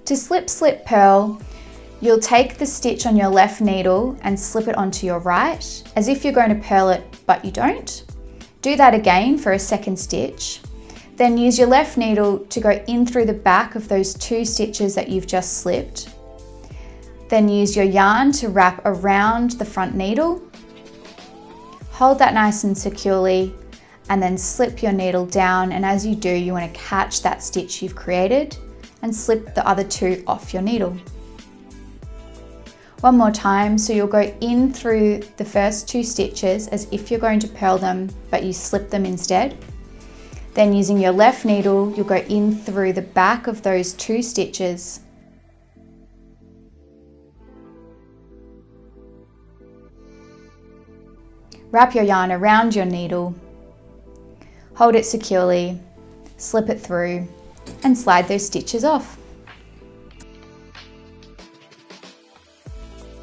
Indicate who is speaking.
Speaker 1: To slip purl, you'll take the stitch on your left needle and slip it onto your right, as if you're going to purl it, but you don't. Do that again for a second stitch. Then use your left needle to go in through the back of those 2 stitches that you've just slipped. Then use your yarn to wrap around the front needle. Hold that nice and securely, and then slip your needle down, and as you do, you want to catch that stitch you've created and slip the other 2 off your needle. One more time, so you'll go in through the first 2 stitches as if you're going to purl them, but you slip them instead. Then using your left needle, you'll go in through the back of those 2 stitches. Wrap your yarn around your needle, hold it securely, slip it through, and slide those stitches off.